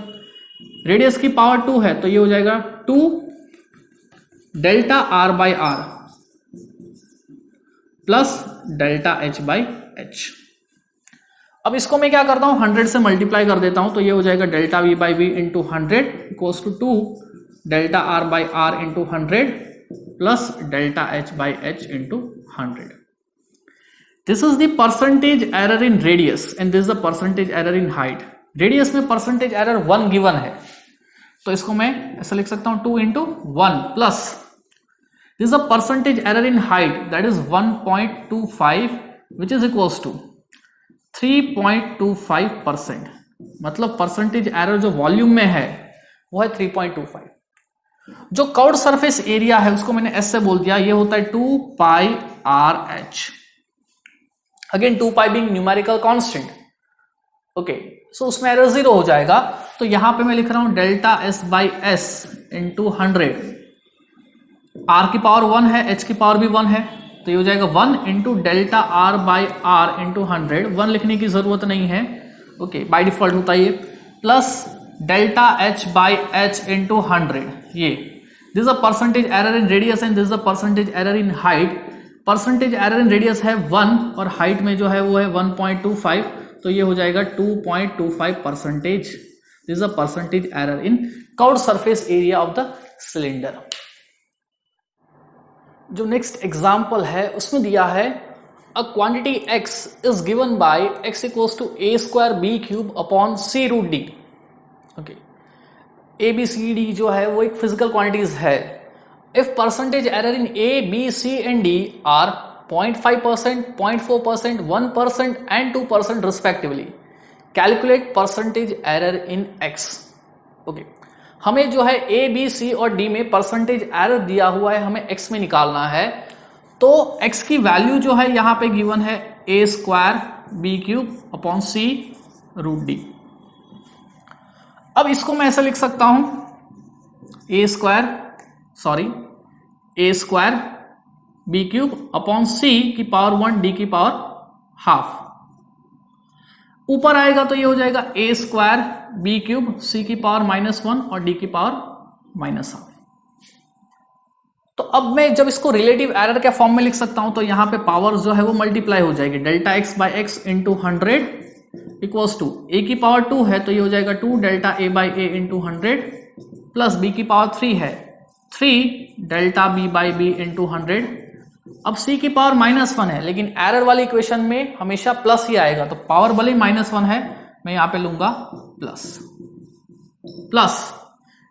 रेडियस की पावर 2 है तो ये हो जाएगा 2 delta R by R plus delta H by H. अब इसको मैं क्या करता हूं 100 से मल्टीप्लाई कर देता हूं, तो ये हो जाएगा delta V by V into 100 equals to 2 delta R by R into 100 plus delta H by H into 100। This is the percentage error in radius and this is the percentage error in height. Radius में परसेंटेज एरर 1 गिवन है, तो इसको मैं ऐसा लिख सकता हूं 2 into 1 plus this is the percentage error in height that is 1.25 which is equals to 3.25%। मतलब परसेंटेज एरर जो वॉल्यूम में है वो है 3.25। जो कर्व्ड सरफेस एरिया है उसको मैंने एस से बोल दिया, ये होता है 2 पाई आर एच। अगेन 2 पाई बीइंग न्यूमेरिकल कांस्टेंट, ओके, सो उसमें एरर 0 हो जाएगा। तो यहां पे मैं लिख रहा हूं delta S by S into 100, R की पावर 1 है, एच की पावर भी 1 है, तो ये हो जाएगा 1 into delta R by R into 100। 1 लिखने की जरूरत नहीं है, ओके, बाय डिफॉल्ट होता है ये, plus delta H by H into 100। ये this is a percentage error in radius and this is a percentage error in height. Percentage error in radius है 1 और हाइट में जो है वो है 1.25, तो ये हो जाएगा 2.25%। This is a percentage error in curved surface area of the cylinder. जो नेक्स्ट एग्जांपल है उसमें दिया है a quantity x is given by x equals to a square B cube upon c root D. Okay, A B C D जो है वो एक फिजिकल क्वांटिटीज है। If percentage error in A B C and D are 0.5%, 0.4%, 1% एंड 2% रिस्पेक्टिवली, कैलकुलेट परसेंटेज एरर इन x। ओके, हमें जो है ए बी सी और डी में परसेंटेज एरर दिया हुआ है, हमें x में निकालना है। तो x की वैल्यू जो है यहां पे गिवन है a square B cube upon c root D. अब इसको मैं ऐसा लिख सकता हूं A square B cube upon c की पावर 1 d की पावर हाफ। ऊपर आएगा तो ये हो जाएगा A square B cube c की पावर -1 और d की पावर -हाफ। तो अब मैं जब इसको रिलेटिव एरर के फॉर्म में लिख सकता हूं तो यहां पे पावर जो है वो मल्टीप्लाई हो जाएगी, delta X by X into 100 equals to A की पावर 2 है तो ये हो जाएगा 2 delta A by A into 100 plus B की पावर 3 है 3 delta B by B into 100। अब सी की पावर -1 है लेकिन एरर वाली इक्वेशन में हमेशा प्लस ही आएगा, तो पावर भले ही -1 है मैं यहां पे लूंगा प्लस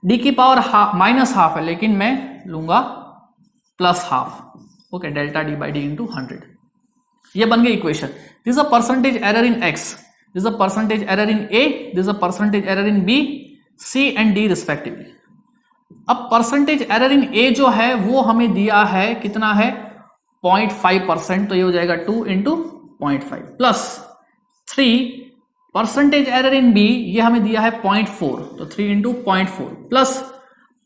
डी की पावर -12 है लेकिन मैं लूंगा +12। Okay, delta D by D into 100। ये बन गई equation. This is a percentage error in X, this is a percentage error in A, this is a percentage error in B, C and D respectively. अब परसेंटेज एरर इन ए जो है वो हमें दिया है, कितना है 0.5%, तो ये हो जाएगा 2 into 0.5 plus 3 percentage error in B, ये हमें दिया है 0.4, तो 3 into 0.4 plus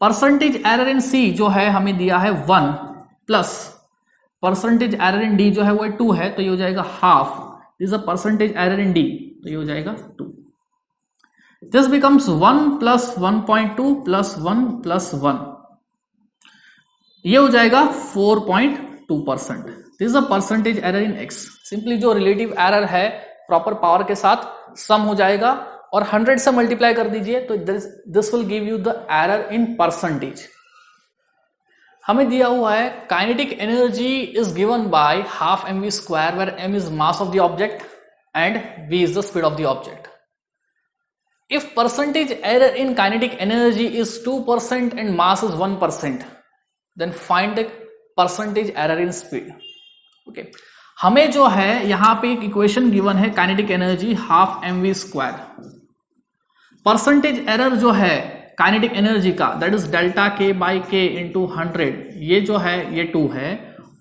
percentage error in C जो है हमें दिया है 1 plus percentage error in D जो है वो 2 है तो ये हो जाएगा half. This a percentage error in D तो ये हो जाएगा 2। This becomes 1 plus 1.2 plus 1 plus 1, ये हो जाएगा 4.2%। This is a percentage error in x. Simply जो रिलेटिव एरर है प्रॉपर पावर के साथ सम हो जाएगा और 100 से मल्टीप्लाई कर दीजिए तो this will give you the error in percentage. हमें दिया हुआ है kinetic energy is given by half mv², where m is mass of the object and v is the speed of the object. If percentage error in kinetic energy is 2% and mass is 1%, then find the percentage error in speed. Okay. हमें जो है यहां पे एक इक्वेशन गिवन है kinetic energy half mv²। Percentage error जो है काइनेटिक एनर्जी का that is delta k by K into 100, ये जो है ये 2 है,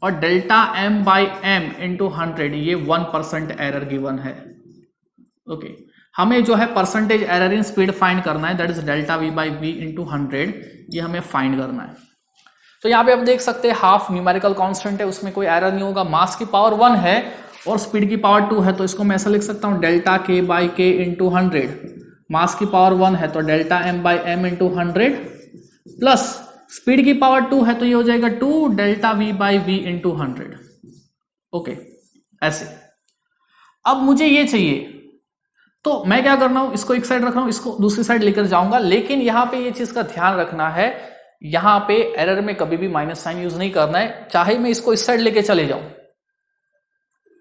और delta m by m into 100 ये 1% एरर गिवन है। ओके, हमें जो है percentage error in speed find करना है, that is delta v by v into 100, ये हमें फाइंड करना है। तो यहाँ पे आप देख सकते हैं हाफ न्यूमेरिकल कांस्टेंट है, उसमें कोई एरर नहीं होगा। मास की पावर 1 है और स्पीड की पावर 2 है, तो इसको मैं ऐसा लिख सकता हूँ delta k by K into 100। मास की पावर 1 है तो delta m by m into 100 plus speed की पावर 2 है तो ये हो जाएगा 2 delta v by v into 100। Okay, ऐसे। अब मुझे ये चाहिए तो मैं क्या कर रहा हूं, इसको एक साइड रख रहा हूं, इसको दूसरी साइड लेकर जाऊंगा, लेकिन यहां पे ये चीज का ध्यान रखना है, यहां पे एरर में कभी भी माइनस साइन यूज नहीं करना है। चाहे मैं इसको इस साइड लेके चले जाऊं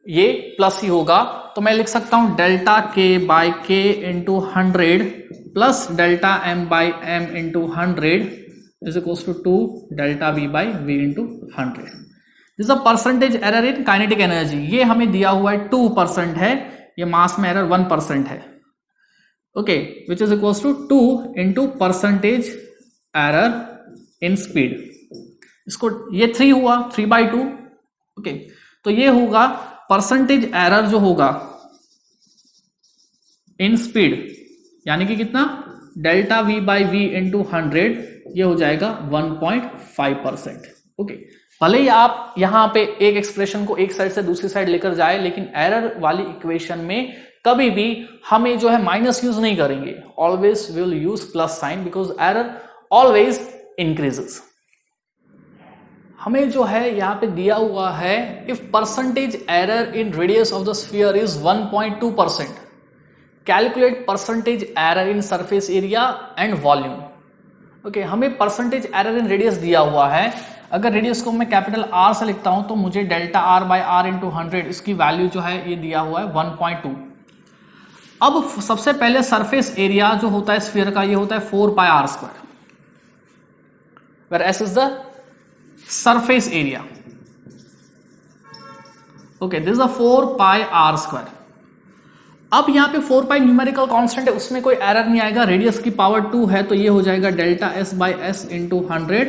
ये प्लस ही होगा, तो मैं लिख सकता हूं delta k by K into 100 plus delta m by m into 100 is equals to 2 delta v by v into 100। This a percentage error in kinetic energy, ये हमें दिया हुआ है 2% है, ये मास में एरर 1% है। Okay, which is equals to 2 into percentage error in speed. इसको ये 3 हुआ, 3/2। ओके, तो ये होगा परसेंटेज एरर जो होगा इन स्पीड, यानी कि कितना delta v by v into 100, ये हो जाएगा 1.5%। ओके, भले ही आप यहां पे एक एक्सप्रेशन को एक साइड से दूसरी साइड लेकर जाए, लेकिन एरर वाली इक्वेशन में कभी भी हमें जो है माइनस यूज नहीं करेंगे, always will use plus sign because error always increases. हमें जो है यहां पे दिया हुआ है if percentage error in radius of the sphere is 1.2%, calculate percentage error in surface area and volume. Okay, हमें परसेंटेज एरर इन रेडियस दिया हुआ है। अगर रेडियस को मैं कैपिटल R से लिखता हूं तो मुझे delta R by R into 100, इसकी वैल्यू जो है ये दिया हुआ है 1.2। अब सबसे पहले सरफेस एरिया जो होता है स्फीयर का, ये होता है 4πr², where S is the surface area. Okay, this is 4πr²। अब यहां पे 4π न्यूमेरिकल कांस्टेंट है, उसमें कोई एरर नहीं आएगा। रेडियस की पावर 2 है तो ये हो जाएगा delta S by S into 100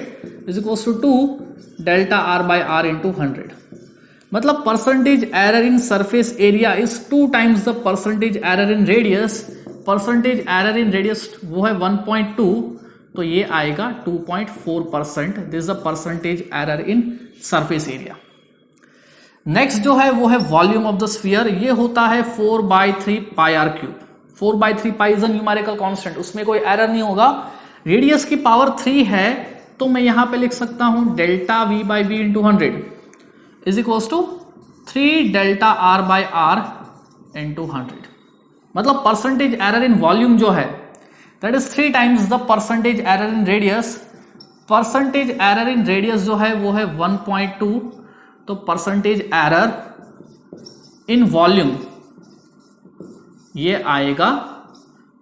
is equals to 2 delta R by R into 100। मतलब percentage error in surface area is 2 times the percentage error in radius. Percentage error in radius वो है 1.2, तो ये आएगा 2.4%। This is the percentage error in surface area. Next जो है वो है वॉल्यूम ऑफ द स्फीयर, ये होता है 4/3πr³। 4/3π is a numerical constant, उसमें कोई एरर नहीं होगा। रेडियस की पावर 3 है तो मैं यहां पे लिख सकता हूं delta v by v into 100 is equals to 3 delta R by R into 100। मतलब परसेंटेज एरर इन वॉल्यूम जो है that is 3 times the percentage error in radius. Percentage error in radius जो है वो है 1.2, तो परसेंटेज एरर इन वॉल्यूम ये आएगा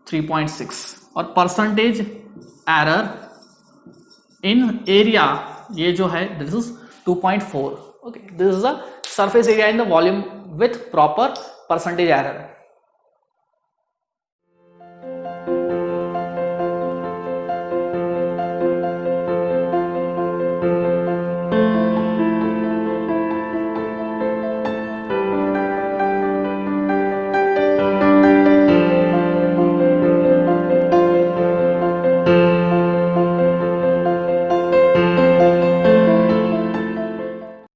3.6 और परसेंटेज एरर इन एरिया ये जो है this is 2.4। Okay, this is the surface area in the volume with proper percentage error.